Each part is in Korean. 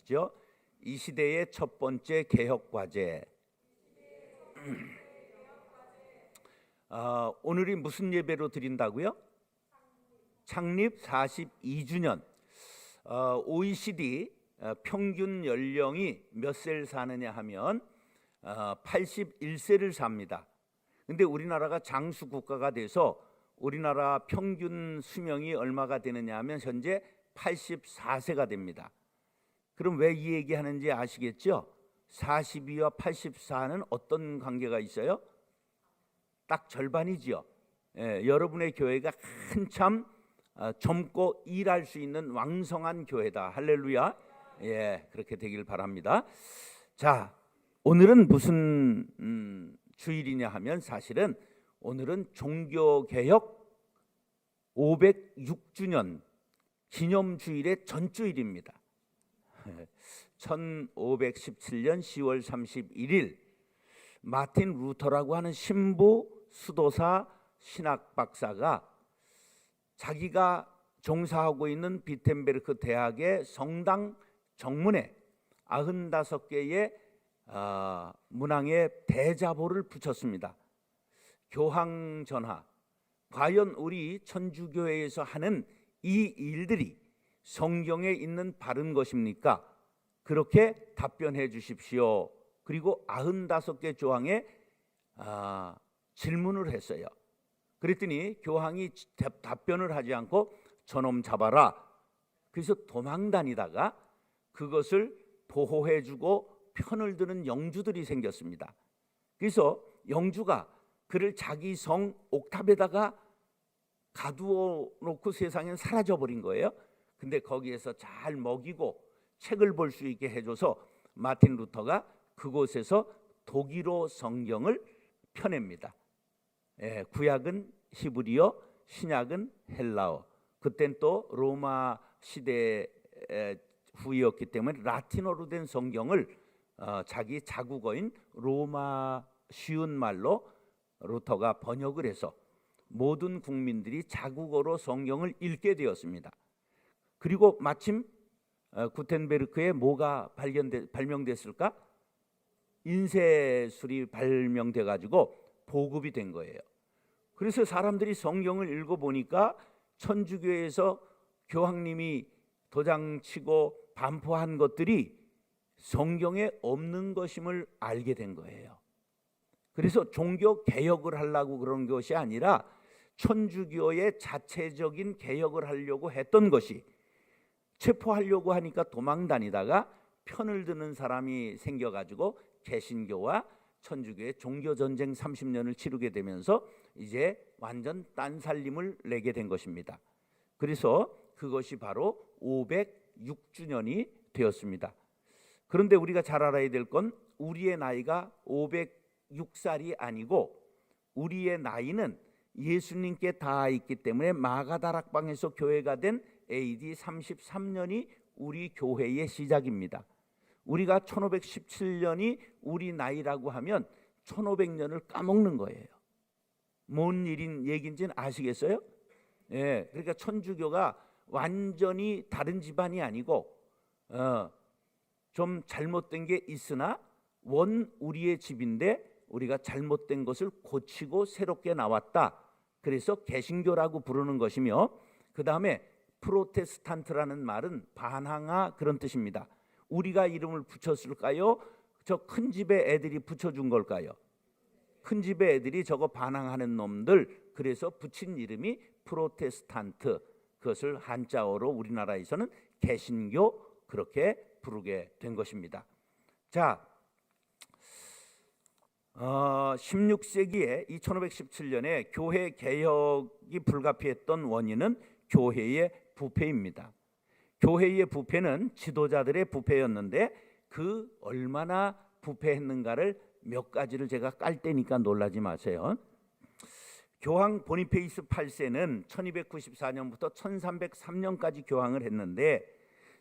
하시죠. 이 시대의 첫 번째 개혁 과제. 오늘이 무슨 예배로 드린다고요? 창립 42주년. OECD 평균 연령이 몇 세를 사느냐 하면 81세를 삽니다. 근데 우리나라가 장수 국가가 돼서 우리나라 평균 수명이 얼마가 되느냐 하면 현재 84세가 됩니다. 그럼 왜 이 얘기하는지 아시겠죠? 42와 84는 어떤 관계가 있어요? 딱 절반이지요. 여러분의 교회가 한참 젊고 일할 수 있는 왕성한 교회다. 할렐루야. 그렇게 되길 바랍니다. 자, 오늘은 무슨 주일이냐 하면 사실은 오늘은 종교개혁 506주년 기념주일의 전주일입니다. 1517년 10월 31일 마틴 루터라고 하는 신부 수도사 신학 박사가 자기가 종사하고 있는 비텐베르크 대학의 성당 정문에 95개의 문항의 대자보를 붙였습니다. 교황 전하, 과연 우리 천주교회에서 하는 이 일들이 성경에 있는 바른 것입니까? 그렇게 답변해 주십시오. 그리고 95개 조항에 질문을 했어요. 그랬더니 교황이 답변을 하지 않고 저놈 잡아라. 그래서 도망다니다가 그것을 보호해주고 편을 드는 영주들이 생겼습니다. 그래서 영주가 그를 자기 성 옥탑에다가 가두어 놓고 세상엔 사라져버린 거예요. 근데 거기에서 잘 먹이고 책을 볼 수 있게 해줘서 마틴 루터가 그곳에서 독일어 성경을 펴냅니다. 구약은 히브리어, 신약은 헬라어. 그땐 또 로마 시대 후이었기 때문에 라틴어로 된 성경을 자기 자국어인 로마 쉬운 말로 루터가 번역을 해서 모든 국민들이 자국어로 성경을 읽게 되었습니다. 그리고 마침 구텐베르크에 뭐가 발명됐을까? 인쇄술이 발명돼 가지고 보급이 된 거예요. 그래서 사람들이 성경을 읽어보니까 천주교에서 교황님이 도장치고 반포한 것들이 성경에 없는 것임을 알게 된 거예요. 그래서 종교 개혁을 하려고 그런 것이 아니라 천주교의 자체적인 개혁을 하려고 했던 것이, 체포하려고 하니까 도망다니다가 편을 드는 사람이 생겨가지고 개신교와 천주교의 종교전쟁 30년을 치르게 되면서 이제 완전 딴살림을 내게 된 것입니다. 그래서 그것이 바로 506주년이 되었습니다. 그런데 우리가 잘 알아야 될 건 우리의 나이가 506살이 아니고 우리의 나이는 예수님께 닿아 있기 때문에 마가다락방에서 교회가 된 AD 33년이 우리 교회의 시작입니다. 우리가 1517년이 우리 나이라고 하면 1500년을 까먹는 거예요. 뭔 일인 얘기인지는 아시겠어요? 그러니까 천주교가 완전히 다른 집안이 아니고 좀 잘못된 게 있으나 원 우리의 집인데 우리가 잘못된 것을 고치고 새롭게 나왔다. 그래서 개신교라고 부르는 것이며, 그 다음에 프로테스탄트라는 말은 반항아 그런 뜻입니다. 우리가 이름을 붙였을까요? 저 큰 집의 애들이 붙여준 걸까요? 큰 집의 애들이 저거 반항하는 놈들, 그래서 붙인 이름이 프로테스탄트. 그것을 한자어로 우리나라에서는 개신교 그렇게 부르게 된 것입니다. 자, 16세기에 1517년에 교회 개혁이 불가피했던 원인은 교회의 부패입니다. 교회의 부패는 지도자들의 부패였는데 그 얼마나 부패했는가를 몇 가지를 제가 깔 때니까 놀라지 마세요. 교황 보니페이스 8세는 1294년부터 1303년까지 교황을 했는데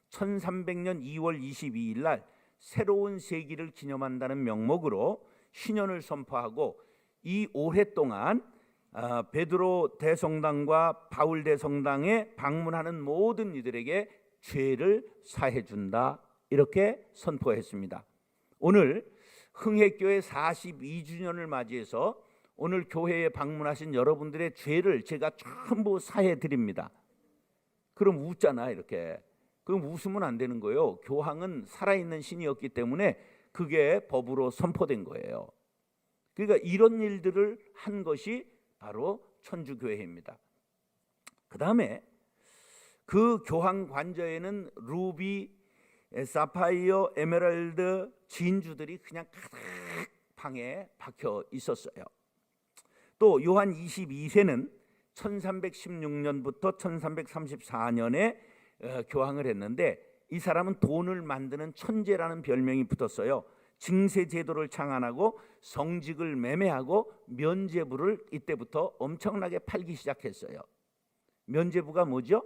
1300년 2월 22일 날 새로운 세기를 기념한다는 명목으로 신년을 선포하고 이 올해 동안 베드로 대성당과 바울 대성당에 방문하는 모든 이들에게 죄를 사해 준다 이렇게 선포했습니다. 오늘 흥해교회 42주년을 맞이해서 오늘 교회에 방문하신 여러분들의 죄를 제가 전부 사해 드립니다. 그럼 웃잖아 이렇게. 그럼 웃으면 안 되는 거예요. 교황은 살아있는 신이었기 때문에 그게 법으로 선포된 거예요. 그러니까 이런 일들을 한 것이 바로 천주교회입니다. 그 다음에 그 교황 관저에는 루비, 사파이어, 에메랄드 진주들이 그냥 가득 방에 박혀 있었어요. 또 요한 22세는 1316년부터 1334년에 교황을 했는데 이 사람은 돈을 만드는 천재라는 별명이 붙었어요. 징세 제도를 창안하고 성직을 매매하고 면죄부를 이때부터 엄청나게 팔기 시작했어요. 면죄부가 뭐죠?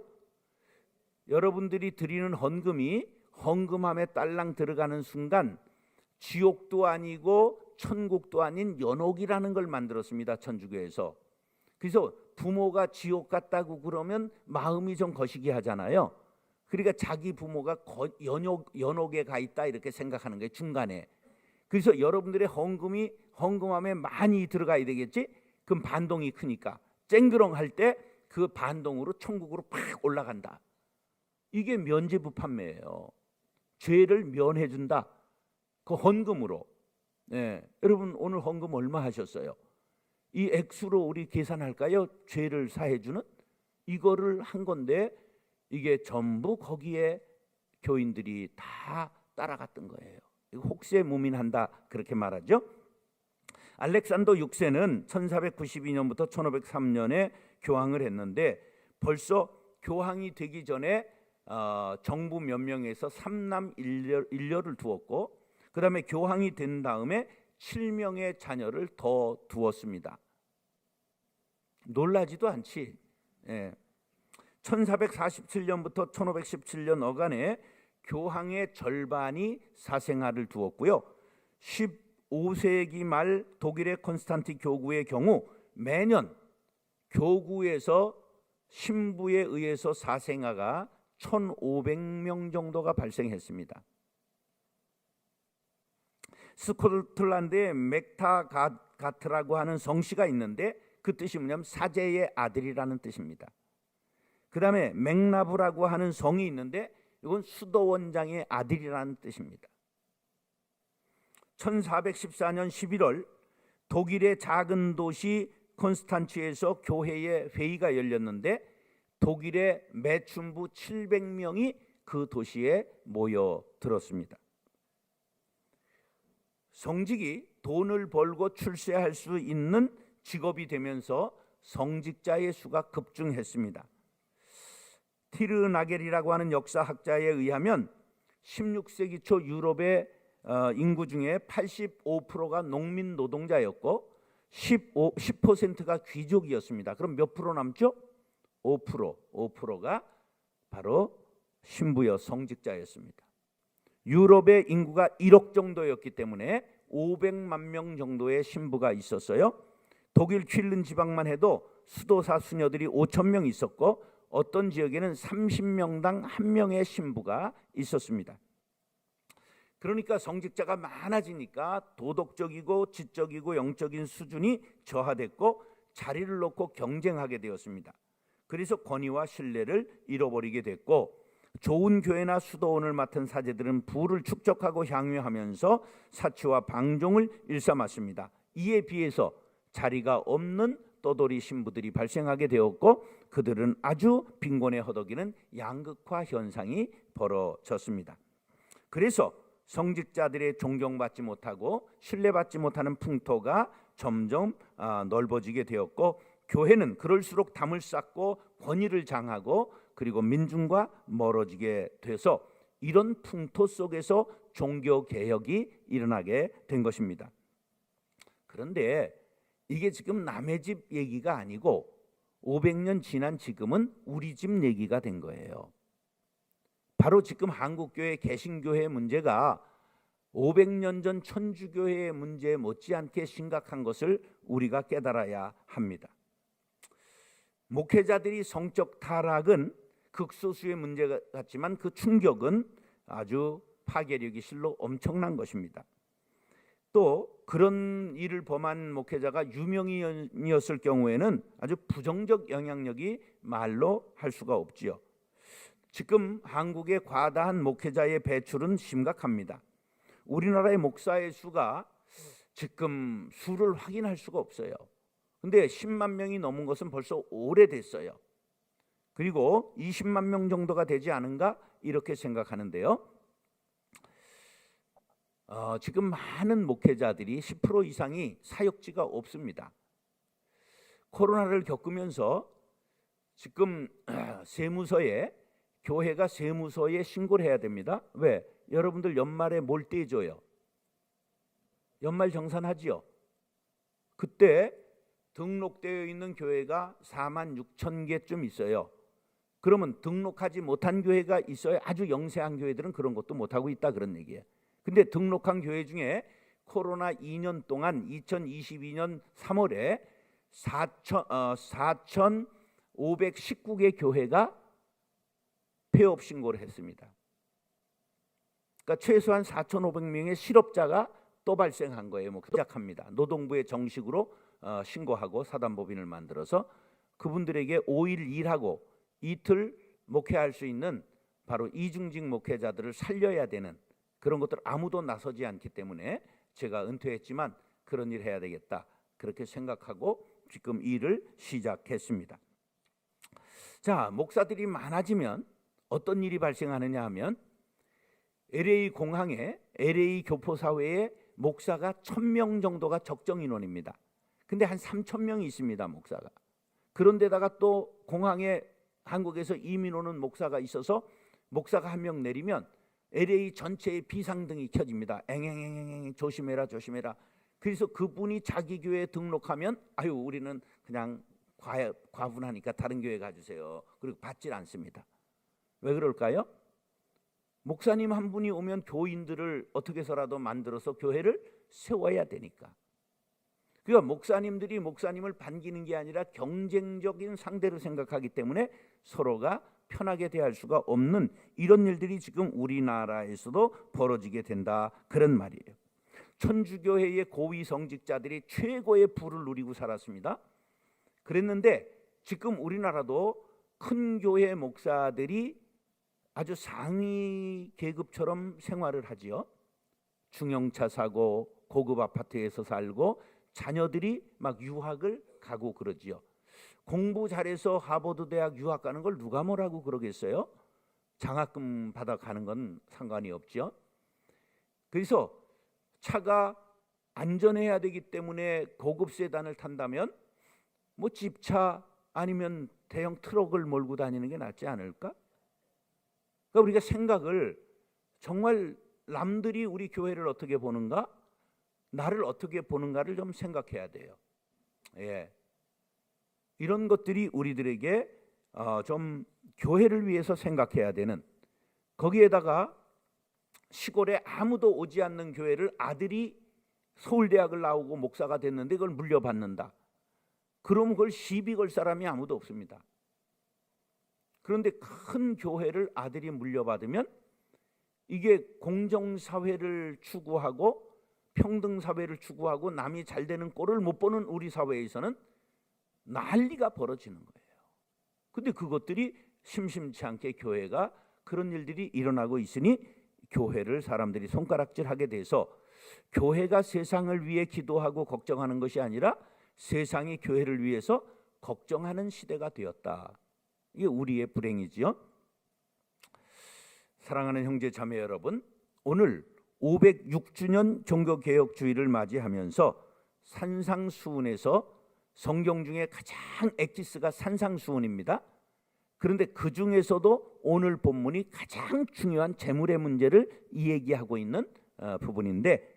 여러분들이 드리는 헌금이 헌금함에 딸랑 들어가는 순간 지옥도 아니고 천국도 아닌 연옥이라는 걸 만들었습니다. 천주교에서. 그래서 부모가 지옥 갔다고 그러면 마음이 좀 거시기 하잖아요. 그러니까 자기 부모가 연옥에 가 있다 이렇게 생각하는 거예요. 중간에. 그래서 여러분들의 헌금함에 많이 들어가야 되겠지. 그럼 반동이 크니까 쨍그렁 할 때 그 반동으로 천국으로 팍 올라간다. 이게 면죄부 판매예요. 죄를 면해 준다. 그 헌금으로. 네. 여러분 오늘 헌금 얼마 하셨어요? 이 액수로 우리 계산할까요? 죄를 사해 주는 이거를 한 건데 이게 전부 거기에 교인들이 다 따라갔던 거예요. 혹세 무민한다 그렇게 말하죠. 알렉산더 6세는 1492년부터 1503년에 교황을 했는데 벌써 교황이 되기 전에 정부 몇 명에서 3남 1녀를 두었고 그 다음에 교황이 된 다음에 7명의 자녀를 더 두었습니다. 놀라지도 않지. 예. 1447년부터 1517년 어간에 교황의 절반이 사생아를 두었고요. 15세기 말 독일의 콘스탄티 교구의 경우 매년 교구에서 신부에 의해서 사생아가 1500명 정도가 발생했습니다. 스코틀랜드에 맥타가트라고 하는 성씨가 있는데 그 뜻이 뭐냐면 사제의 아들이라는 뜻입니다. 그 다음에 맥나브라고 하는 성이 있는데 이건 수도원장의 아들이라는 뜻입니다. 1414년 11월 독일의 작은 도시 콘스탄츠에서 교회의 회의가 열렸는데 독일의 매춘부 700명이 그 도시에 모여들었습니다. 성직이 돈을 벌고 출세할 수 있는 직업이 되면서 성직자의 수가 급증했습니다. 티르나겔이라고 하는 역사학자에 의하면 16세기 초 유럽의 인구 중에 85%가 농민 노동자였고 10%가 귀족이었습니다. 그럼 몇 프로 남죠? 5%가 바로 신부여 성직자였습니다. 유럽의 인구가 1억 정도였기 때문에 500만 명 정도의 신부가 있었어요. 독일 퀼른 지방만 해도 수도사 수녀들이 5천 명 있었고 어떤 지역에는 30명당 1명의 신부가 있었습니다. 그러니까 성직자가 많아지니까 도덕적이고 지적이고 영적인 수준이 저하됐고 자리를 놓고 경쟁하게 되었습니다. 그래서 권위와 신뢰를 잃어버리게 됐고 좋은 교회나 수도원을 맡은 사제들은 부를 축적하고 향유하면서 사치와 방종을 일삼았습니다. 이에 비해서 자리가 없는 떠돌이 신부들이 발생하게 되었고 그들은 아주 빈곤에 허덕이는 양극화 현상이 벌어졌습니다. 그래서 성직자들의 존경받지 못하고 신뢰받지 못하는 풍토가 점점 넓어지게 되었고 교회는 그럴수록 담을 쌓고 권위를 장하고 그리고 민중과 멀어지게 돼서 이런 풍토 속에서 종교개혁이 일어나게 된 것입니다. 그런데 이게 지금 남의 집 얘기가 아니고 500년 지난 지금은 우리 집 얘기가 된 거예요. 바로 지금 한국교회 개신교회의 문제가 500년 전 천주교회의 문제 못지않게 심각한 것을 우리가 깨달아야 합니다. 목회자들이 성적 타락은 극소수의 문제 같지만 그 충격은 아주 파괴력이 실로 엄청난 것입니다. 또 그런 일을 범한 목회자가 유명인이었을 경우에는 아주 부정적 영향력이 말로 할 수가 없지요. 지금 한국의 과다한 목회자의 배출은 심각합니다. 우리나라의 목사의 수가 지금 수를 확인할 수가 없어요. 근데 10만 명이 넘은 것은 벌써 오래됐어요. 그리고 20만 명 정도가 되지 않은가 이렇게 생각하는데요. 지금 많은 목회자들이 10% 이상이 사역지가 없습니다. 코로나를 겪으면서 지금 교회가 세무서에 신고를 해야 됩니다. 왜? 여러분들 연말에 뭘 떼줘요? 연말 정산하지요. 그때 등록되어 있는 교회가 4만 6천 개쯤 있어요. 그러면 등록하지 못한 교회가 있어요. 아주 영세한 교회들은 그런 것도 못하고 있다 그런 얘기예요. 근데 등록한 교회 중에 코로나 2년 동안 2022년 3월에 4,519개 교회가 폐업 신고를 했습니다. 그러니까 최소한 4,500명의 실업자가 또 발생한 거예요. 시작합니다. 노동부에 정식으로 신고하고 사단법인을 만들어서 그분들에게 5일 일하고 이틀 목회할 수 있는 바로 이중직 목회자들을 살려야 되는 그런 것들 아무도 나서지 않기 때문에 제가 은퇴했지만 그런 일 해야 되겠다 그렇게 생각하고 지금 일을 시작했습니다. 자, 목사들이 많아지면 어떤 일이 발생하느냐 하면 LA 공항에 LA 교포사회에 목사가 1,000명 정도가 적정 인원입니다. 근데 한 3,000명이 있습니다, 목사가. 그런데다가 또 공항에 한국에서 이민 오는 목사가 있어서 목사가 한 명 내리면 LA 전체의 비상등이 켜집니다. 앵앵앵앵 조심해라 조심해라. 그래서 그분이 자기 교회에 등록하면 아유 우리는 그냥 과분하니까 다른 교회 가주세요. 그리고 받질 않습니다. 왜 그럴까요? 목사님 한 분이 오면 교인들을 어떻게 해서라도 만들어서 교회를 세워야 되니까. 그러니까 목사님들이 목사님을 반기는 게 아니라 경쟁적인 상대로 생각하기 때문에 서로가 편하게 대할 수가 없는 이런 일들이 지금 우리나라에서도 벌어지게 된다 그런 말이에요. 천주교회의 고위 성직자들이 최고의 부를 누리고 살았습니다. 그랬는데 지금 우리나라도 큰 교회 목사들이 아주 상위 계급처럼 생활을 하지요. 중형차 사고 고급 아파트에서 살고 자녀들이 막 유학을 가고 그러지요. 공부 잘해서 하버드 대학 유학 가는 걸 누가 뭐라고 그러겠어요? 장학금 받아 가는 건 상관이 없죠. 그래서 차가 안전해야 되기 때문에 고급 세단을 탄다면 뭐 집차 아니면 대형 트럭을 몰고 다니는 게 낫지 않을까? 그러니까 우리가 생각을 정말 남들이 우리 교회를 어떻게 보는가, 나를 어떻게 보는가를 좀 생각해야 돼요. 예, 이런 것들이 우리들에게 좀 교회를 위해서 생각해야 되는, 거기에다가 시골에 아무도 오지 않는 교회를 아들이 서울대학을 나오고 목사가 됐는데 그걸 물려받는다. 그러면 그걸 시비 걸 사람이 아무도 없습니다. 그런데 큰 교회를 아들이 물려받으면 이게 공정사회를 추구하고 평등사회를 추구하고 남이 잘 되는 꼴을 못 보는 우리 사회에서는 난리가 벌어지는 거예요. 근데 그것들이 심심치 않게 교회가 그런 일들이 일어나고 있으니 교회를 사람들이 손가락질하게 돼서 교회가 세상을 위해 기도하고 걱정하는 것이 아니라 세상이 교회를 위해서 걱정하는 시대가 되었다. 이게 우리의 불행이지요. 사랑하는 형제 자매 여러분, 오늘 506주년 종교개혁주의를 맞이하면서 산상수훈에서 성경 중에 가장 엑기스가 산상수훈입니다. 그런데 그 중에서도 오늘 본문이 가장 중요한 재물의 문제를 이야기하고 있는 부분인데,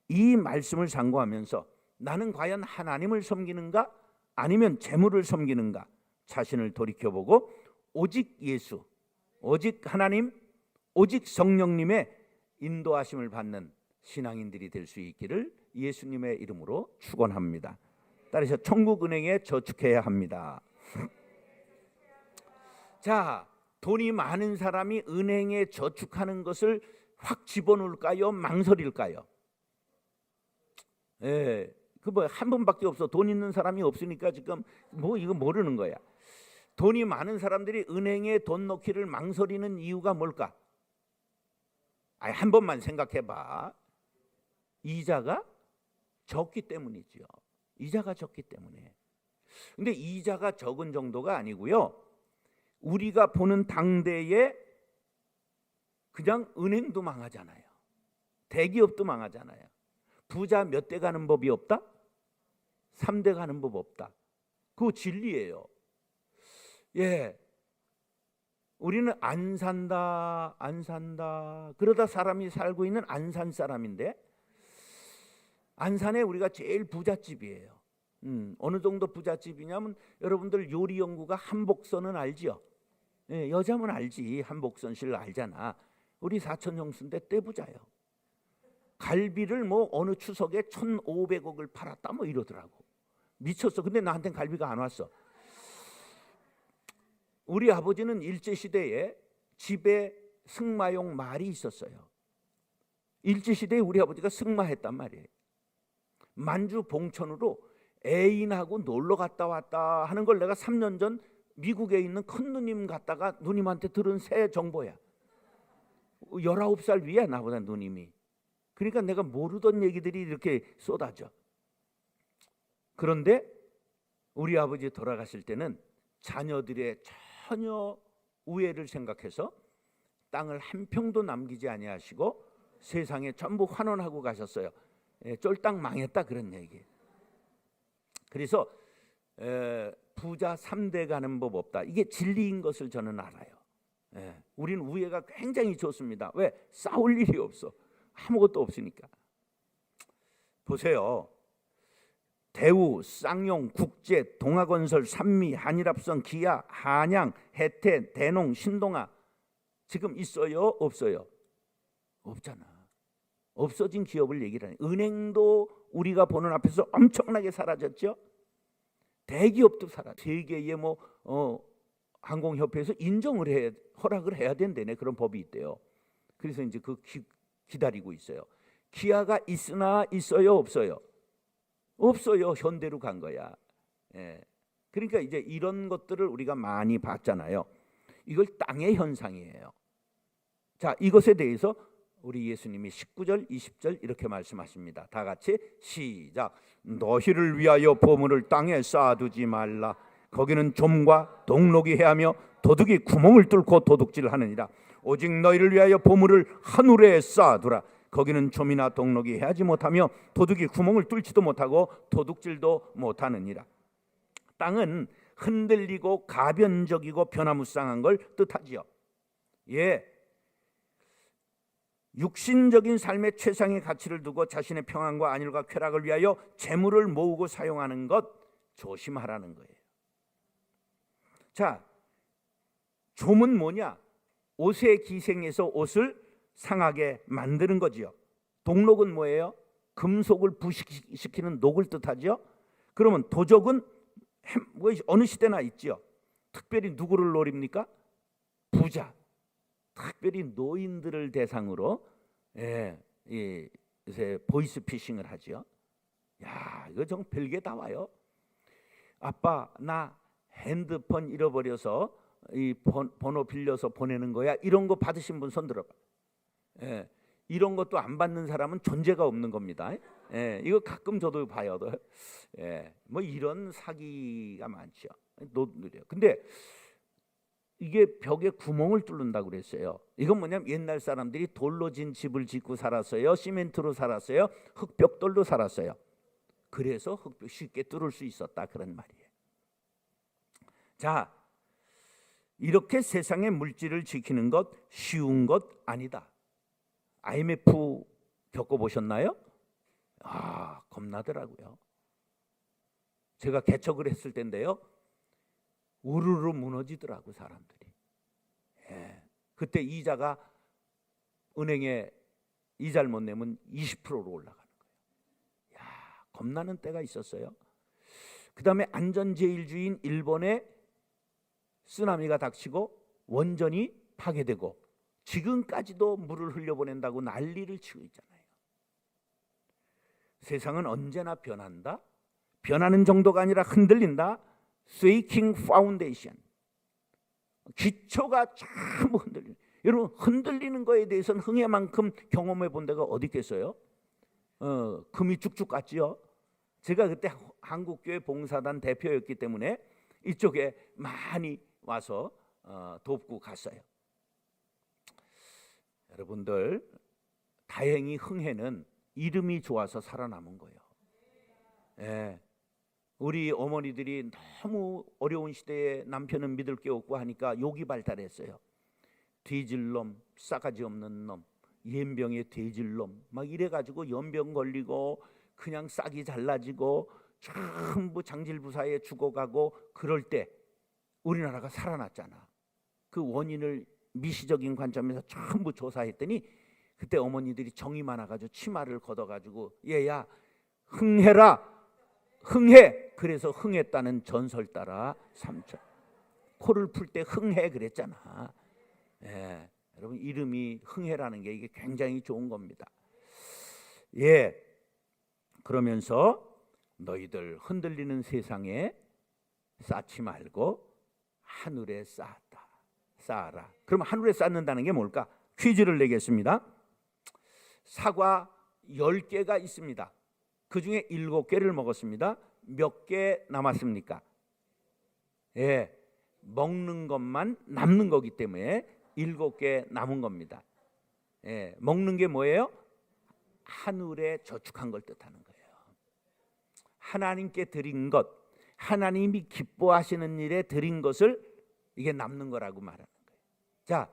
이 말씀을 상고하면서 나는 과연 하나님을 섬기는가 아니면 재물을 섬기는가 자신을 돌이켜보고 오직 예수, 오직 하나님, 오직 성령님의 인도하심을 받는 신앙인들이 될 수 있기를 예수님의 이름으로 축원합니다. 따라서 천국은행에 저축해야 합니다. 자, 돈이 많은 사람이 은행에 저축하는 것을 확 집어넣을까요? 망설일까요? 예, 그 뭐 한 번밖에 없어. 돈 있는 사람이 없으니까 지금 뭐 이거 모르는 거야. 돈이 많은 사람들이 은행에 돈 넣기를 망설이는 이유가 뭘까? 한 번만 생각해봐. 이자가 적기 때문이죠. 이자가 적기 때문에. 근데 이자가 적은 정도가 아니고요. 우리가 보는 당대에 그냥 은행도 망하잖아요. 대기업도 망하잖아요. 부자 몇 대 가는 법이 없다? 3대 가는 법 없다. 그거 진리예요. 예. 우리는 안 산다, 안 산다. 그러다 사람이 살고 있는 안산 사람인데, 안산에 우리가 제일 부잣집이에요. 어느 정도 부잣집이냐면 여러분들 요리 연구가 한복선은 알지요? 예, 여자면 알지. 한복선 씨 알잖아. 우리 사촌 형수인데 떼부자요. 갈비를 뭐 어느 추석에 1,500억을 팔았다 뭐 이러더라고. 미쳤어. 근데 나한테는 갈비가 안 왔어. 우리 아버지는 일제시대에 집에 승마용 말이 있었어요. 일제시대에 우리 아버지가 승마했단 말이에요. 만주 봉천으로 애인하고 놀러 갔다 왔다 하는 걸 내가 3년 전 미국에 있는 큰 누님 갔다가 누님한테 들은 새 정보야. 19살 위야 나보다 누님이. 그러니까 내가 모르던 얘기들이 이렇게 쏟아져. 그런데 우리 아버지 돌아가실 때는 자녀들의 전혀 우애를 생각해서 땅을 한 평도 남기지 아니하시고 세상에 전부 환원하고 가셨어요. 쫄딱 망했다 그런 얘기. 그래서 부자 3대 가는 법 없다. 이게 진리인 것을 저는 알아요. 우리는 우애가 굉장히 좋습니다. 왜? 싸울 일이 없어. 아무것도 없으니까. 보세요. 대우, 쌍용, 국제, 동아건설, 산미, 한일합성, 기아, 한양, 해태, 대농, 신동아 지금 있어요? 없어요? 없잖아. 없어진 기업을 얘기를 하네. 은행도 우리가 보는 앞에서 엄청나게 사라졌죠. 대기업도 사라져. 세계의 뭐 항공협회에서 인정을 해 허락을 해야 된다네. 그런 법이 있대요. 그래서 이제 기다리고 있어요. 기아가 있으나 있어요? 없어요? 없어요. 현대로 간 거야. 예. 그러니까 이제 이런 것들을 우리가 많이 봤잖아요. 이걸 땅의 현상이에요. 자, 이것에 대해서 우리 예수님이 19절, 20절 이렇게 말씀하십니다. 다 같이 시작. 너희를 위하여 보물을 땅에 쌓아두지 말라. 거기는 좀과 동록이 해하며 도둑이 구멍을 뚫고 도둑질하느니라. 오직 너희를 위하여 보물을 하늘에 쌓아두라. 거기는 좀이나 동록이 해하지 못하며 도둑이 구멍을 뚫지도 못하고 도둑질도 못하느니라. 땅은 흔들리고 가변적이고 변화무쌍한 걸 뜻하지요. 예, 육신적인 삶의 최상의 가치를 두고 자신의 평안과 안일과 쾌락을 위하여 재물을 모으고 사용하는 것 조심하라는 거예요. 자, 좀은 뭐냐? 옷에 기생해서 옷을 상하게 만드는 거지요. 동록은 뭐예요? 금속을 부식시키는 녹을 뜻하죠. 그러면 도적은 어느 시대나 있죠. 특별히 누구를 노립니까? 부자, 특별히 노인들을 대상으로 요새 보이스피싱을 하죠. 야, 이거 정 별게 다 와요. 아빠, 나 핸드폰 잃어버려서 이 번호 빌려서 보내는 거야. 이런 거 받으신 분 손 들어봐. 이런 것도 안 받는 사람은 존재가 없는 겁니다. 이거 가끔 저도 봐요. 뭐 이런 사기가 많죠. 근데 이게 벽에 구멍을 뚫는다고 그랬어요. 이건 뭐냐면 옛날 사람들이 돌로 진 집을 짓고 살았어요. 시멘트로 살았어요. 흙벽돌로 살았어요. 그래서 흙벽 쉽게 뚫을 수 있었다 그런 말이에요. 자, 이렇게 세상의 물질을 지키는 것 쉬운 것 아니다. IMF 겪어보셨나요? 겁나더라고요. 제가 개척을 했을 때인데요. 우르르 무너지더라고 사람들이. 그때 이자가 은행에 이자를 못 내면 20%로 올라가는 거예요. 겁나는 때가 있었어요. 그 다음에 안전제일주의인 일본에 쓰나미가 닥치고 원전이 파괴되고 지금까지도 물을 흘려보낸다고 난리를 치고 있잖아요. 세상은 언제나 변한다. 변하는 정도가 아니라 흔들린다. Shaking Foundation. 기초가 전부 흔들리는. 여러분, 흔들리는 거에 대해서는 흥해만큼 경험해 본 데가 어디 있겠어요? 금이 쭉쭉 갔지요. 제가 그때 한국교회 봉사단 대표였기 때문에 이쪽에 많이 와서 돕고 갔어요. 여러분들, 다행히 흥해는 이름이 좋아서 살아남은 거예요. 예. 우리 어머니들이 너무 어려운 시대에 남편은 믿을 게 없고 하니까 욕이 발달했어요. 뒤질놈, 싸가지 없는 놈, 연병의 뒤질놈, 막 이래가지고 연병 걸리고 그냥 싹이 잘라지고 전부 장질부사에 죽어가고 그럴 때 우리나라가 살아났잖아. 그 원인을 미시적인 관점에서 전부 조사했더니 그때 어머니들이 정이 많아가지고 치마를 걷어가지고 얘야 흥해라, 흥해. 그래서 흥했다는 전설 따라 삼천. 코를 풀 때 흥해 그랬잖아. 예, 여러분, 이름이 흥해라는 게 이게 굉장히 좋은 겁니다. 예, 그러면서 너희들 흔들리는 세상에 쌓지 말고 하늘에 쌓아라. 그럼 하늘에 쌓는다는 게 뭘까? 퀴즈를 내겠습니다. 사과 10개가 있습니다. 그 중에 7개를 먹었습니다. 몇 개 남았습니까? 예, 먹는 것만 남는 거기 때문에 7개 남은 겁니다. 예, 먹는 게 뭐예요? 하늘에 저축한 걸 뜻하는 거예요. 하나님께 드린 것, 하나님이 기뻐하시는 일에 드린 것을 이게 남는 거라고 말하는 거예요. 자,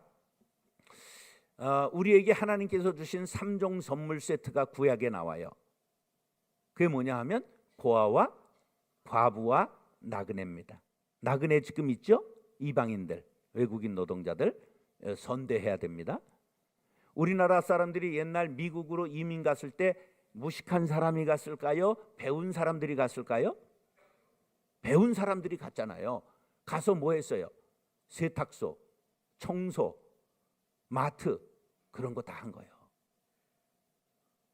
우리에게 하나님께서 주신 3종 선물 세트가 구약에 나와요. 그게 뭐냐 하면 고아와 과부와 나그네입니다. 나그네 지금 있죠? 이방인들, 외국인 노동자들 선대해야 됩니다. 우리나라 사람들이 옛날 미국으로 이민 갔을 때 무식한 사람이 갔을까요? 배운 사람들이 갔을까요? 배운 사람들이 갔잖아요. 가서 뭐 했어요? 세탁소, 청소, 마트 그런 거 다 한 거예요.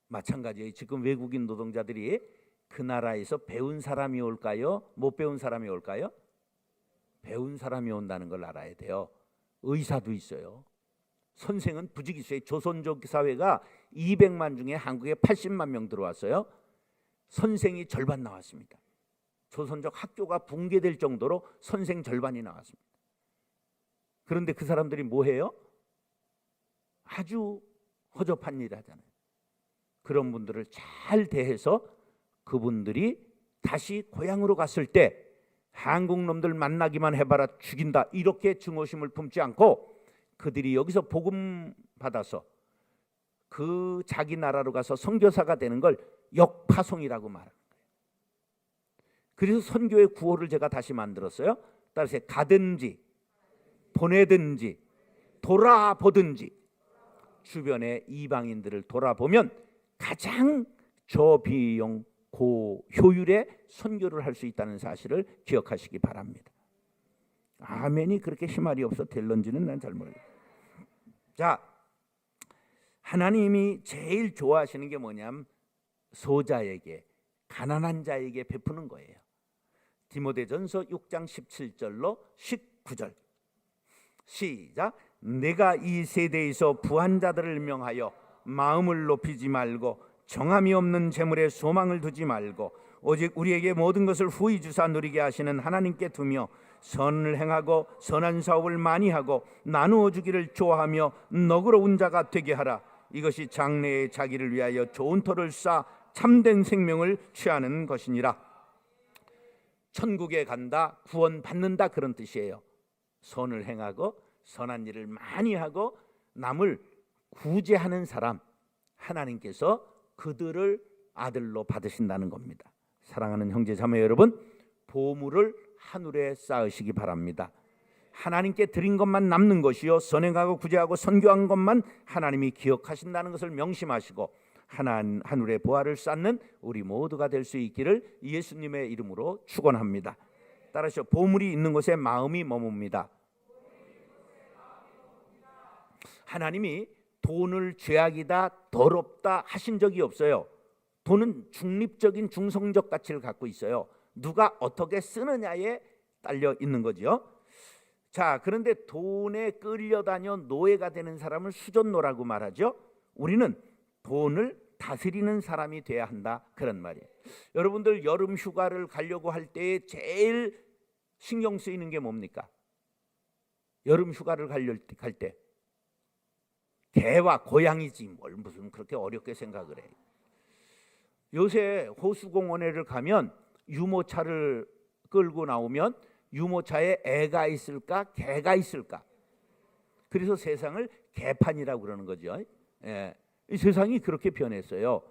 마찬가지예요. 지금 외국인 노동자들이 그 나라에서 배운 사람이 올까요? 못 배운 사람이 올까요? 배운 사람이 온다는 걸 알아야 돼요. 의사도 있어요. 선생은 부지기수예요. 조선족 사회가 200만 중에 한국에 80만 명 들어왔어요. 선생이 절반 나왔습니다. 조선족 학교가 붕괴될 정도로 선생 절반이 나왔습니다. 그런데 그 사람들이 뭐 해요? 아주 허접한 일 하잖아요. 그런 분들을 잘 대해서 그분들이 다시 고향으로 갔을 때 한국 놈들 만나기만 해봐라 죽인다 이렇게 증오심을 품지 않고 그들이 여기서 복음 받아서 그 자기 나라로 가서 선교사가 되는 걸 역파송이라고 말하는 거예요. 그래서 선교의 구호를 제가 다시 만들었어요. 따라서 가든지 보내든지 돌아보든지 주변의 이방인들을 돌아보면 가장 저비용 고효율의 선교를 할 수 있다는 사실을 기억하시기 바랍니다. 아멘이 그렇게 힘알이 없어 될런지는 난 잘 모르겠어요. 자, 하나님이 제일 좋아하시는 게 뭐냐면 소자에게, 가난한 자에게 베푸는 거예요. 디모데전서 6장 17절로 19절 시작. 내가 이 세대에서 부한 자들을 명하여 마음을 높이지 말고 정함이 없는 재물에 소망을 두지 말고 오직 우리에게 모든 것을 후히 주사 누리게 하시는 하나님께 두며 선을 행하고 선한 사업을 많이 하고 나누어 주기를 좋아하며 너그러운 자가 되게 하라. 이것이 장래에 자기를 위하여 좋은 터를 쌓아 참된 생명을 취하는 것이니라. 천국에 간다, 구원 받는다 그런 뜻이에요. 선을 행하고 선한 일을 많이 하고 남을 구제하는 사람, 하나님께서 그들을 아들로 받으신다는 겁니다. 사랑하는 형제 자매 여러분, 보물을 하늘에 쌓으시기 바랍니다. 하나님께 드린 것만 남는 것이요 선행하고 구제하고 선교한 것만 하나님이 기억하신다는 것을 명심하시고 하늘의 보화를 쌓는 우리 모두가 될 수 있기를 예수님의 이름으로 축원합니다. 따라서 보물이 있는 곳에 마음이 머뭅니다. 하나님이 돈을 죄악이다, 더럽다 하신 적이 없어요. 돈은 중립적인 중성적 가치를 갖고 있어요. 누가 어떻게 쓰느냐에 딸려 있는 거죠. 자, 그런데 돈에 끌려다녀 노예가 되는 사람을 수존노라고 말하죠. 우리는 돈을 다스리는 사람이 돼야 한다, 그런 말이에요. 여러분들 여름 휴가를 가려고 할 때에 제일 신경 쓰이는 게 뭡니까? 여름 휴가를 갈 때 개와 고양이지 뭘 무슨 그렇게 어렵게 생각을 해. 요새 호수공원에를 가면 유모차를 끌고 나오면 유모차에 애가 있을까 개가 있을까? 그래서 세상을 개판이라고 그러는 거죠. 예. 이 세상이 그렇게 변했어요.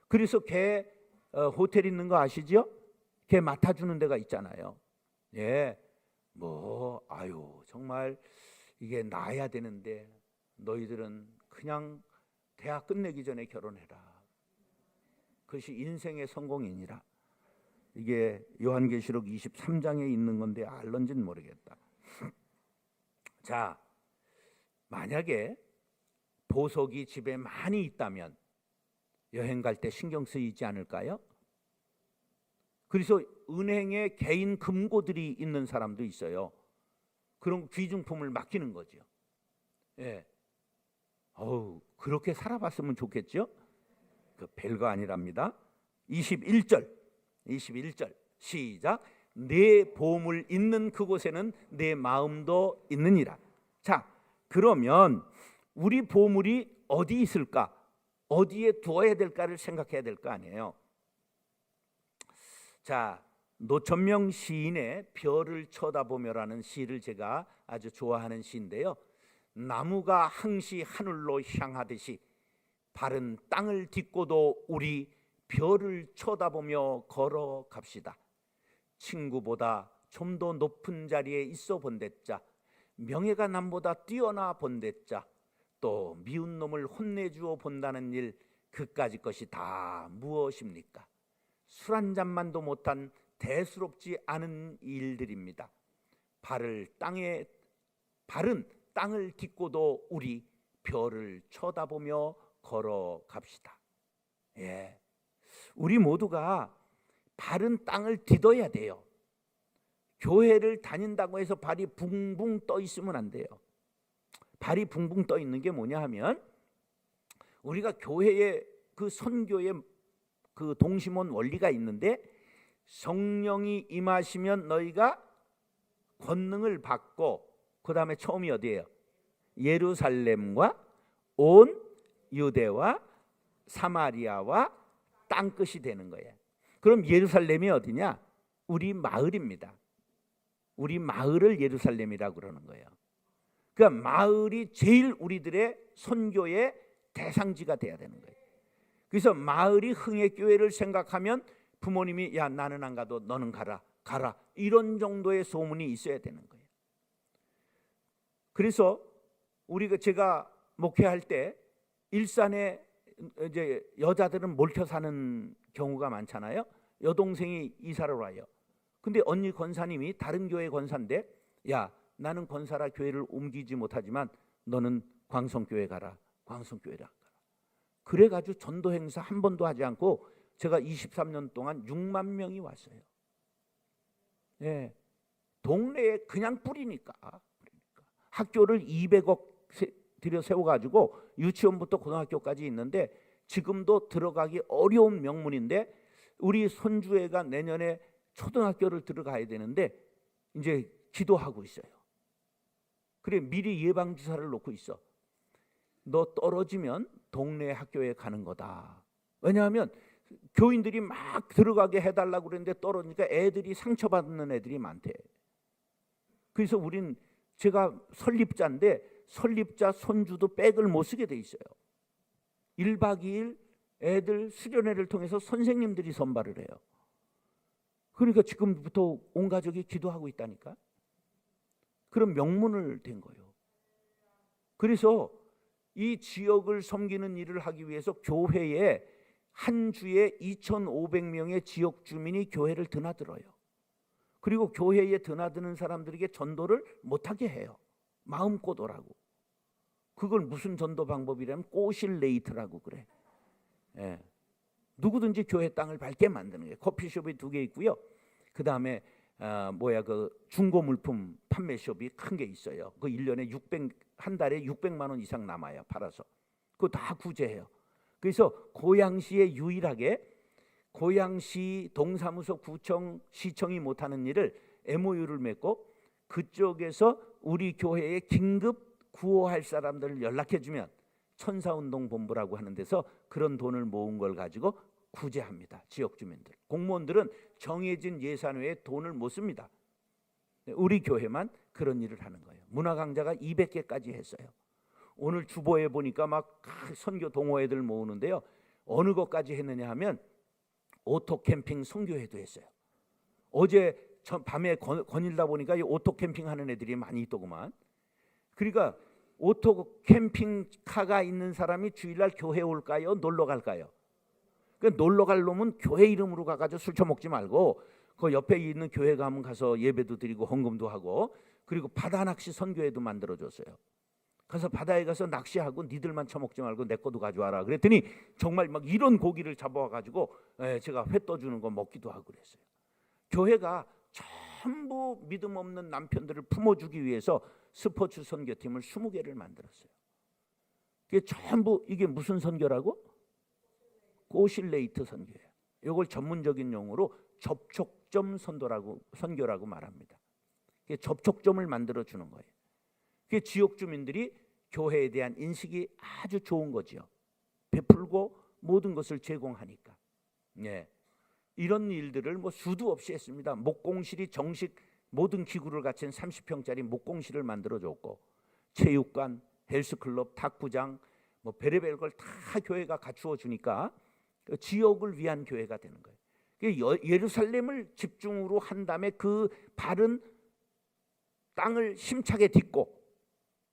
그래서 개 호텔 있는 거 아시죠? 개 맡아주는 데가 있잖아요. 예. 아유 정말 이게 나야 되는데 너희들은 그냥 대학 끝내기 전에 결혼해라. 그것이 인생의 성공이니라. 이게 요한계시록 23장에 있는 건데 알런지는 모르겠다. 자, 만약에 보석이 집에 많이 있다면 여행 갈 때 신경 쓰이지 않을까요? 그래서 은행에 개인 금고들이 있는 사람도 있어요. 그런 귀중품을 맡기는 거죠. 예. 그렇게 살아봤으면 좋겠죠? 그 별거 아니랍니다. 21절 시작. 내 보물 있는 그곳에는 내 마음도 있느니라. 자, 그러면 우리 보물이 어디 있을까? 어디에 두어야 될까를 생각해야 될 거 아니에요. 자, 노천명 시인의 별을 쳐다보며라는 시를 제가 아주 좋아하는 시인데요. 나무가 항시 하늘로 향하듯이 바른 땅을 딛고도 우리 별을 쳐다보며 걸어갑시다. 친구보다 좀 더 높은 자리에 있어 본댔자, 명예가 남보다 뛰어나 본댔자, 또 미운 놈을 혼내주어 본다는 일, 그까짓 것이 다 무엇입니까? 술 한 잔만도 못한 대수롭지 않은 일들입니다. 바른 땅을 딛고도 우리 별을 쳐다보며 걸어갑시다. 예, 우리 모두가 바른 땅을 딛어야 돼요. 교회를 다닌다고 해서 발이 붕붕 떠 있으면 안 돼요. 발이 붕붕 떠 있는 게 뭐냐 하면, 우리가 교회의 그 선교의 그 동심원 원리가 있는데, 성령이 임하시면 너희가 권능을 받고, 그 다음에 처음이 어디예요? 예루살렘과 온 유대와 사마리아와 땅끝이 되는 거예요. 그럼 예루살렘이 어디냐? 우리 마을입니다. 우리 마을을 예루살렘이라고 그러는 거예요. 그러니까 마을이 제일 우리들의 선교의 대상지가 돼야 되는 거예요. 그래서 마을이 흥회교회를 생각하면 부모님이 야 나는 안 가도 너는 가라 이런 정도의 소문이 있어야 되는 거예요. 그래서 제가 목회할 때 일산에 이제 여자들은 몰켜 사는 경우가 많잖아요. 여동생이 이사를 와요. 근데 언니 권사님이 다른 교회 권사인데, 야 나는 권사라 교회를 옮기지 못하지만 너는 광성교회 가라. 광성교회라. 그래가지고 전도 행사 한 번도 하지 않고 제가 23년 동안 6만 명이 왔어요. 예, 동네에 그냥 뿌리니까. 학교를 200억 들여 세워가지고 유치원부터 고등학교까지 있는데 지금도 들어가기 어려운 명문인데, 우리 손주애가 내년에 초등학교를 들어가야 되는데 이제 기도하고 있어요. 그래 미리 예방주사를 놓고 있어. 너 떨어지면 동네 학교에 가는 거다. 왜냐하면 교인들이 막 들어가게 해달라고 그랬는데 떨어지니까 애들이 상처받는 애들이 많대. 그래서 제가 설립자인데 설립자 손주도 백을 못 쓰게 돼 있어요. 1박 2일 애들 수련회를 통해서 선생님들이 선발을 해요. 그러니까 지금부터 온 가족이 기도하고 있다니까. 그런 명문을 된 거예요. 그래서 이 지역을 섬기는 일을 하기 위해서 교회에 한 주에 2,500명의 지역 주민이 교회를 드나들어요. 그리고 교회에 드나드는 사람들에게 전도를 못하게 해요. 마음껏 오라고. 그걸 무슨 전도 방법이라면 꼬실레이트라고 그래. 예. 누구든지 교회 땅을 밟게 만드는 거예요. 커피숍이 2개 있고요. 그 다음에 그 중고 물품 판매숍이 큰 게 있어요. 그 1년에 한 달에 600만 원 이상 남아요. 팔아서. 그거 다 구제해요. 그래서 고양시에 유일하게 고양시 동사무소, 구청, 시청이 못하는 일을 MOU를 맺고 그쪽에서 우리 교회에 긴급 구호할 사람들을 연락해주면 천사운동본부라고 하는 데서 그런 돈을 모은 걸 가지고 구제합니다. 지역 주민들. 공무원들은 정해진 예산 외에 돈을 못 씁니다. 우리 교회만 그런 일을 하는 거예요. 문화강좌가 200개까지 했어요. 오늘 주보에 보니까 막 선교 동호회들 모으는데요. 어느 것까지 했느냐 하면 오토 캠핑 선교회도 했어요. 어제 밤에 거닐다 보니까 이 오토 캠핑 하는 애들이 많이 있더구만. 그러니까 오토 캠핑카가 있는 사람이 주일날 교회 올까요? 놀러 갈까요? 그러니까 놀러 갈 놈은 교회 이름으로 가가지고 술 처먹지 말고 그 옆에 있는 교회 가면 가서 예배도 드리고 헌금도 하고, 그리고 바다 낚시 선교회도 만들어줬어요. 가서 바다에 가서 낚시하고 니들만 처먹지 말고 내 것도 가져와라. 그랬더니 정말 막 이런 고기를 잡아와가지고 제가 회 떠주는 거 먹기도 하고 그랬어요. 교회가 전부 믿음 없는 남편들을 품어주기 위해서 스포츠 선교팀을 20개를 만들었어요. 이게 전부 이게 무슨 선교라고? 꼬실레이트 선교예요. 이걸 전문적인 용어로 접촉점 선교라고 말합니다. 이게 접촉점을 만들어 주는 거예요. 그게 지역 주민들이 교회에 대한 인식이 아주 좋은 거죠. 베풀고 모든 것을 제공하니까. 예. 이런 일들을 수도 없이 했습니다. 목공실이 정식 모든 기구를 갖춘 30평짜리 목공실을 만들어 줬고, 체육관, 헬스클럽, 탁구장, 별의별 걸 다 교회가 갖추어 주니까 지역을 위한 교회가 되는 거예요. 예루살렘을 집중으로 한 다음에 그 바른 땅을 힘차게 딛고,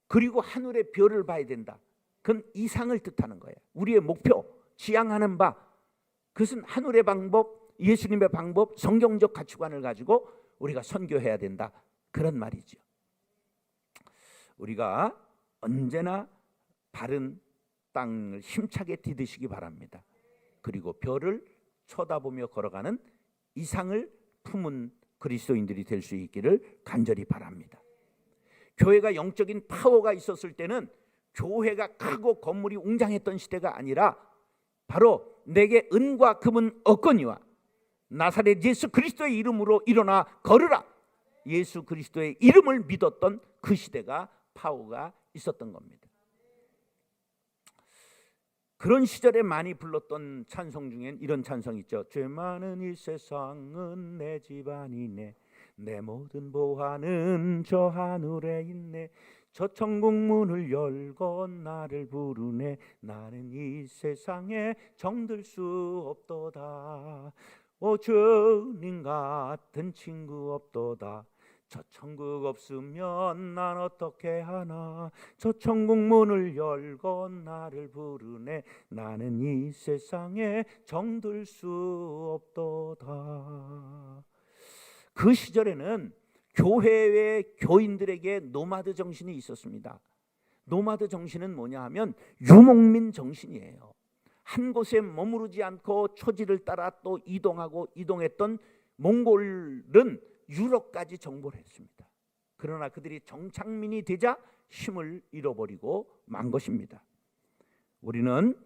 그리고 하늘의 별을 봐야 된다. 그건 이상을 뜻하는 거예요. 우리의 목표, 지향하는 바, 그것은 하늘의 방법, 예수님의 방법, 성경적 가치관을 가지고 우리가 선교해야 된다. 그런 말이죠. 우리가 언제나 바른 땅을 힘차게 디디시기 바랍니다. 그리고 별을 쳐다보며 걸어가는 이상을 품은 그리스도인들이 될 수 있기를 간절히 바랍니다. 교회가 영적인 파워가 있었을 때는 교회가 크고 건물이 웅장했던 시대가 아니라 바로 내게 은과 금은 없거니와 나사렛 예수 그리스도의 이름으로 일어나 걸으라, 예수 그리스도의 이름을 믿었던 그 시대가 파워가 있었던 겁니다. 그런 시절에 많이 불렀던 찬송 중엔 이런 찬송 있죠. 죄 많은 이 세상은 내 집안이네, 내 모든 보화는 저 하늘에 있네, 저 천국 문을 열고 나를 부르네, 나는 이 세상에 정들 수 없도다, 오 주님 같은 친구 없도다, 저 천국 없으면 난 어떻게 하나, 저 천국 문을 열고 나를 부르네, 나는 이 세상에 정들 수 없도다. 그 시절에는 교회의 교인들에게 노마드 정신이 있었습니다. 노마드 정신은 뭐냐 하면 유목민 정신이에요. 한 곳에 머무르지 않고 초지를 따라 또 이동했던 몽골은 유럽까지 정복을 했습니다. 그러나 그들이 정착민이 되자 힘을 잃어버리고 만 것입니다. 우리는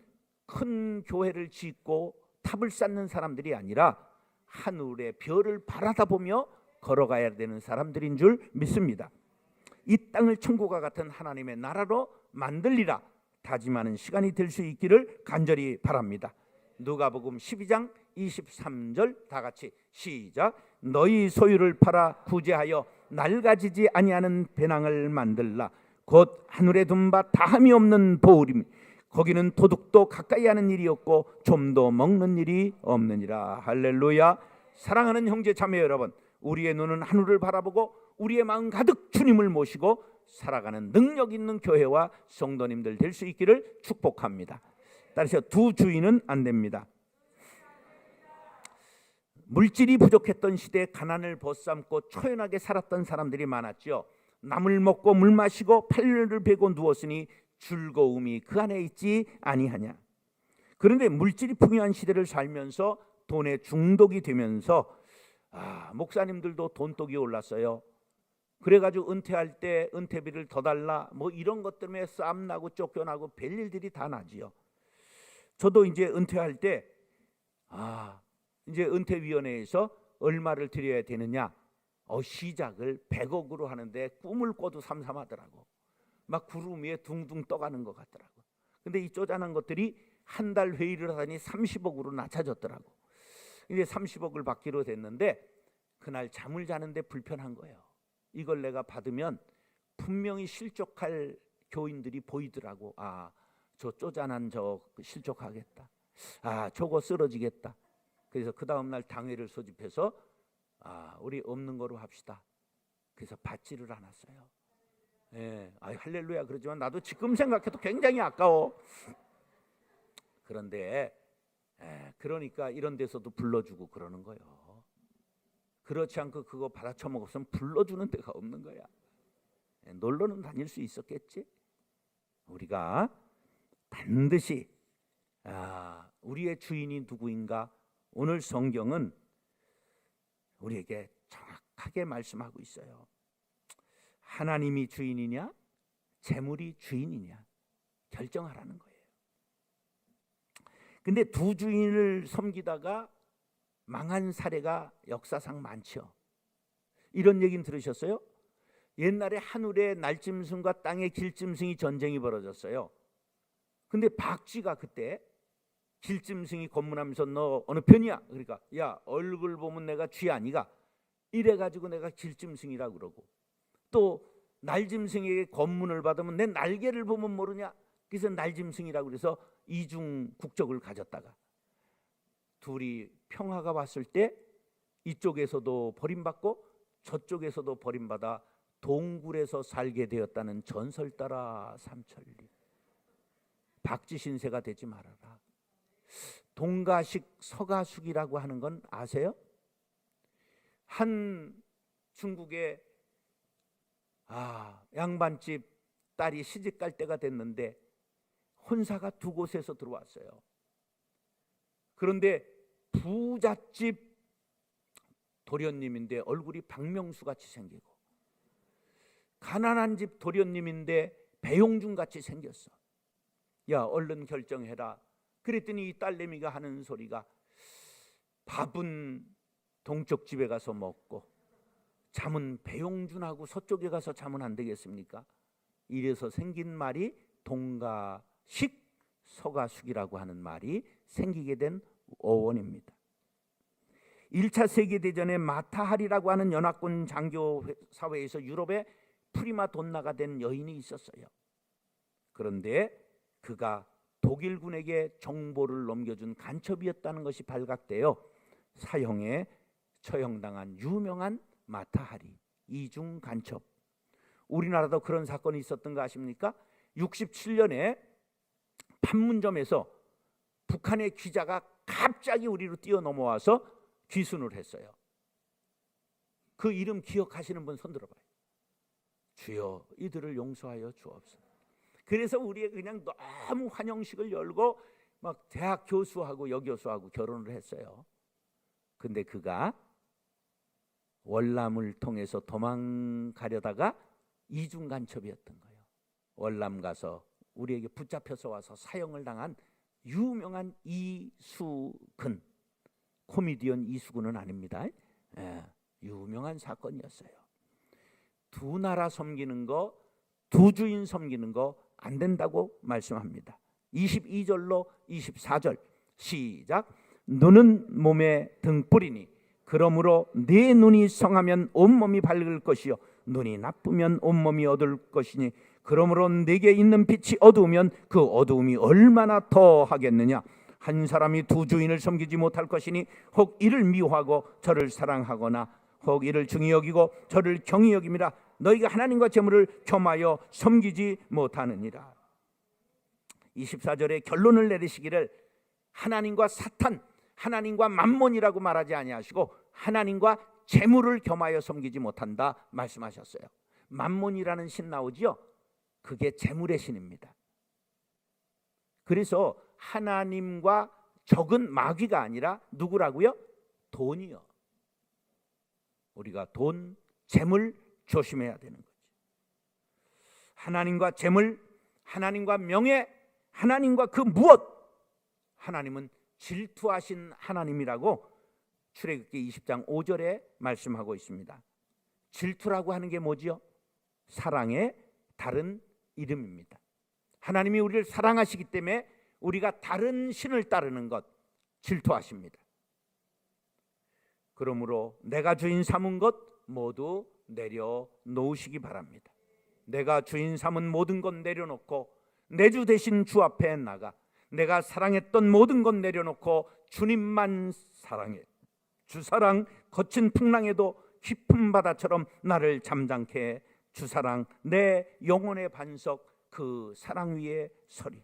큰 교회를 짓고 탑을 쌓는 사람들이 아니라 하늘의 별을 바라다보며 걸어가야 되는 사람들인 줄 믿습니다. 이 땅을 천국과 같은 하나님의 나라로 만들리라 다짐하는 시간이 될 수 있기를 간절히 바랍니다. 누가복음 12장 23절 다 같이 시작. 너희 소유를 팔아 구제하여 낡아지지 아니하는 배낭을 만들라. 곧 하늘에 둔 바 다함이 없는 보울이니 거기는 도둑도 가까이 하는 일이 없고 좀도 먹는 일이 없느니라. 할렐루야. 사랑하는 형제 자매 여러분, 우리의 눈은 하늘을 바라보고 우리의 마음 가득 주님을 모시고 살아가는 능력 있는 교회와 성도님들 될 수 있기를 축복합니다. 따라서 두 주의는 안 됩니다. 물질이 부족했던 시대에 가난을 벗삼고 초연하게 살았던 사람들이 많았죠. 남을 먹고 물 마시고 팔을 베고 누웠으니 즐거움이 그 안에 있지 아니하냐. 그런데 물질이 풍요한 시대를 살면서 돈에 중독이 되면서 목사님들도 돈독이 올랐어요. 그래가지고 은퇴할 때 은퇴비를 더 달라 뭐 이런 것 때문에 싸움 나고 쫓겨나고 별일들이 다 나지요. 저도 이제 은퇴할 때 이제 은퇴위원회에서 얼마를 드려야 되느냐, 시작을 100억으로 하는데 꿈을 꿔도 삼삼하더라고. 막 구름 위에 둥둥 떠가는 것 같더라고. 근데 이 쪼잔한 것들이 한 달 회의를 하더니 30억으로 낮춰졌더라고. 이제 30억을 받기로 됐는데 그날 잠을 자는데 불편한 거예요. 이걸 내가 받으면 분명히 실족할 교인들이 보이더라고. 저 쪼잔한 저 실족하겠다. 저거 쓰러지겠다. 그래서 그 다음날 당회를 소집해서 우리 없는 거로 합시다. 그래서 받지를 않았어요. 예, 할렐루야. 그러지만 나도 지금 생각해도 굉장히 아까워. 그런데 그러니까 이런 데서도 불러주고 그러는 거예요. 그렇지 않고 그거 받아 처먹었으면 불러주는 데가 없는 거야. 놀러는 다닐 수 있었겠지. 우리가 반드시 우리의 주인이 누구인가, 오늘 성경은 우리에게 정확하게 말씀하고 있어요. 하나님이 주인이냐 재물이 주인이냐 결정하라는 거예요. 근데 두 주인을 섬기다가 망한 사례가 역사상 많죠. 이런 얘기는 들으셨어요? 옛날에 하늘의 날짐승과 땅의 길짐승이 전쟁이 벌어졌어요. 근데 박쥐가 그때 길짐승이 검문하면서 너 어느 편이야? 그러니까 야, 얼굴 보면 내가 쥐 아니가? 이래가지고 내가 길짐승이라고 그러고, 또 날짐승에게 검문을 받으면 내 날개를 보면 모르냐? 그래서 날짐승이라고 그래서 이중 국적을 가졌다가 둘이 평화가 왔을 때 이쪽에서도 버림받고 저쪽에서도 버림받아 동굴에서 살게 되었다는 전설 따라 삼천리. 박쥐 신세가 되지 말아라. 동가식 서가숙이라고 하는 건 아세요? 한 중국의 양반집 딸이 시집갈 때가 됐는데 혼사가 두 곳에서 들어왔어요. 그런데 부잣집 도련님인데 얼굴이 박명수같이 생기고, 가난한 집 도련님인데 배용준같이 생겼어. 야, 얼른 결정해라. 그랬더니 이 딸내미가 하는 소리가 밥은 동쪽 집에 가서 먹고 잠은 배용준하고 서쪽에 가서 자면 안 되겠습니까? 이래서 생긴 말이 동가식 서가숙이라고 하는 말이 생기게 된 어원입니다. 1차 세계대전에 마타하리라고 하는 연합군 장교 사회에서 유럽의 프리마돈나가 된 여인이 있었어요. 그런데 그가 독일군에게 정보를 넘겨준 간첩이었다는 것이 발각되어 사형에 처형당한 유명한 마타하리 이중 간첩. 우리나라도 그런 사건이 있었던 거 아십니까? 67년에 판문점에서 북한의 기자가 갑자기 우리로 뛰어넘어와서 귀순을 했어요. 그 이름 기억하시는 분 손 들어봐요. 주여 이들을 용서하여 주옵소서. 그래서 우리 그냥 너무 환영식을 열고 막 대학 교수하고 여교수하고 결혼을 했어요. 근데 그가 월남을 통해서 도망가려다가 이중 간첩이었던 거예요. 월남 가서 우리에게 붙잡혀서 와서 사형을 당한 유명한 이수근, 코미디언 이수근은 아닙니다. 유명한 사건이었어요. 두 나라 섬기는 거, 두 주인 섬기는 거 안 된다고 말씀합니다. 22절로 24절 시작. 눈은 몸의 등불이니 그러므로 네 눈이 성하면 온몸이 밝을 것이요 눈이 나쁘면 온몸이 어두울 것이니 그러므로 네게 있는 빛이 어두우면 그 어두움이 얼마나 더 하겠느냐. 한 사람이 두 주인을 섬기지 못할 것이니 혹 이를 미워하고 저를 사랑하거나 혹 이를 중히 여기고 저를 경히 여김이라. 너희가 하나님과 재물을 겸하여 섬기지 못하느니라. 24절에 결론을 내리시기를 하나님과 사탄, 하나님과 만몬이라고 말하지 아니하시고 하나님과 재물을 겸하여 섬기지 못한다 말씀하셨어요. 만몬이라는 신 나오지요. 그게 재물의 신입니다. 그래서 하나님과 적은 마귀가 아니라 누구라고요? 돈이요. 우리가 돈, 재물 조심해야 되는 거죠. 하나님과 재물, 하나님과 명예, 하나님과 그 무엇, 하나님은 질투하신 하나님이라고 출애굽기 20장 5절에 말씀하고 있습니다. 질투라고 하는 게 뭐지요? 사랑의 다른 이름입니다. 하나님이 우리를 사랑하시기 때문에 우리가 다른 신을 따르는 것 질투하십니다. 그러므로 내가 주인 삼은 것 모두 내려놓으시기 바랍니다. 내가 주인 삼은 모든 것 내려놓고 내 주 대신 주 앞에 나가 내가 사랑했던 모든 것 내려놓고 주님만 사랑해. 주 사랑 거친 풍랑에도 깊은 바다처럼 나를 잠잠케 해. 주 사랑 내 영혼의 반석 그 사랑 위에 서리.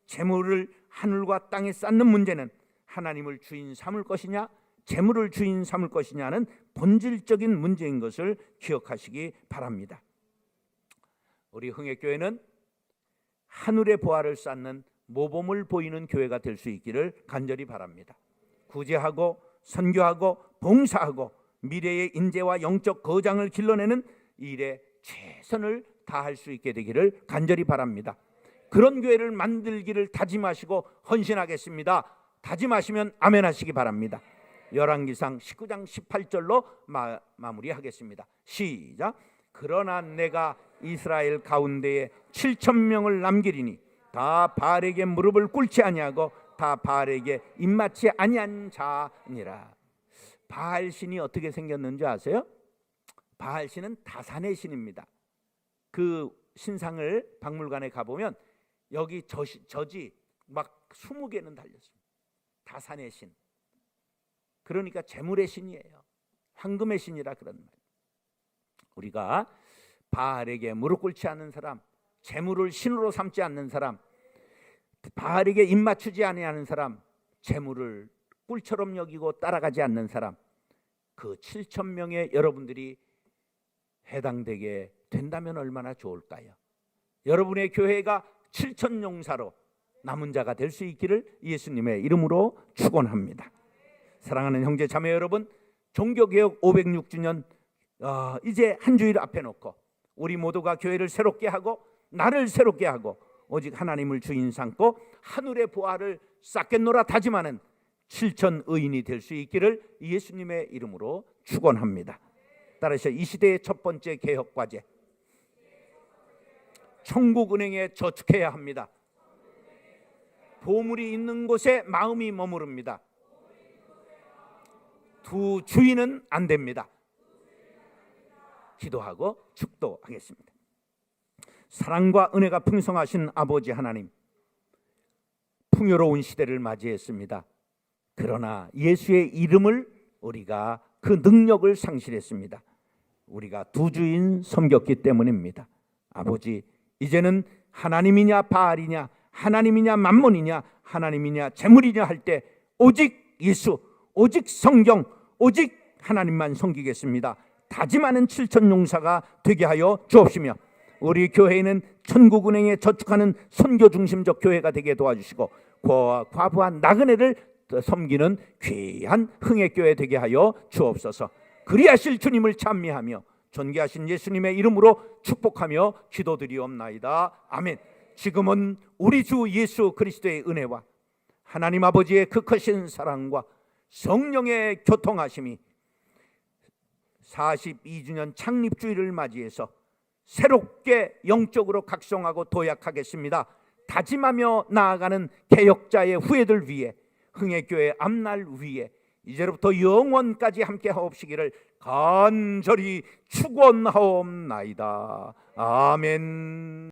재물을 하늘과 땅에 쌓는 문제는 하나님을 주인 삼을 것이냐 재물을 주인 삼을 것이냐는 본질적인 문제인 것을 기억하시기 바랍니다. 우리 흥회교회는 하늘의 보화를 쌓는 모범을 보이는 교회가 될 수 있기를 간절히 바랍니다. 구제하고 선교하고 봉사하고 미래의 인재와 영적 거장을 길러내는 일에 최선을 다할 수 있게 되기를 간절히 바랍니다. 그런 교회를 만들기를 다짐하시고 헌신하겠습니다. 다짐하시면 아멘 하시기 바랍니다. 열왕기상 19장 18절로 마무리하겠습니다. 시작. 그러나 내가 이스라엘 가운데에 7,000명을 남기리니 다 바알에게 무릎을 꿇지 아니하고 다 바알에게 입맞지 아니한 자니라. 바알 신이 어떻게 생겼는지 아세요? 바알 신은 다산의 신입니다. 그 신상을 박물관에 가보면 여기 저지 막 20개는 달렸습니다. 다산의 신. 그러니까 재물의 신이에요. 황금의 신이라 그런 말. 우리가 바알에게 무릎 꿇지 않는 사람, 재물을 신으로 삼지 않는 사람, 바알에게 입 맞추지 아니하는 사람, 재물을 꿀처럼 여기고 따라가지 않는 사람, 그 7,000명의 여러분들이 해당되게 된다면 얼마나 좋을까요? 여러분의 교회가 7,000용사로 남은 자가 될 수 있기를 예수님의 이름으로 축원합니다. 사랑하는 형제 자매 여러분, 종교개혁 506주년 이제 한 주일 앞에 놓고 우리 모두가 교회를 새롭게 하고 나를 새롭게 하고 오직 하나님을 주인 삼고 하늘의 보화를 쌓겠노라 다짐하는 7,000 의인이 될 수 있기를 예수님의 이름으로 축원합니다. 따라서 이 시대의 첫 번째 개혁 과제, 천국은행에 저축해야 합니다. 보물이 있는 곳에 마음이 머무릅니다. 두 주인은 안 됩니다. 기도하고 축도하겠습니다. 사랑과 은혜가 풍성하신 아버지 하나님, 풍요로운 시대를 맞이했습니다. 그러나 예수의 이름을 우리가 그 능력을 상실했습니다. 우리가 두 주인 섬겼기 때문입니다. 아버지, 이제는 하나님이냐 바알이냐, 하나님이냐 만몬이냐, 하나님이냐 재물이냐 할 때 오직 예수, 오직 성경, 오직 하나님만 섬기겠습니다. 다짐하는 7,000용사가 되게 하여 주옵시며 우리 교회는 천국은행에 저축하는 선교 중심적 교회가 되게 도와주시고 과부와 나그네를 섬기는 귀한 흥회교회 되게 하여 주옵소서. 그리하실 주님을 찬미하며 존귀하신 예수님의 이름으로 축복하며 기도드리옵나이다. 아멘. 지금은 우리 주 예수 그리스도의 은혜와 하나님 아버지의 그 크신 사랑과 성령의 교통하심이 42주년 창립주의를 맞이해서 새롭게 영적으로 각성하고 도약하겠습니다. 다짐하며 나아가는 개혁자의 후예들 위해 흥회교회 앞날 위에 이제로부터 영원까지 함께 하옵시기를 간절히 축원하옵나이다. 아멘.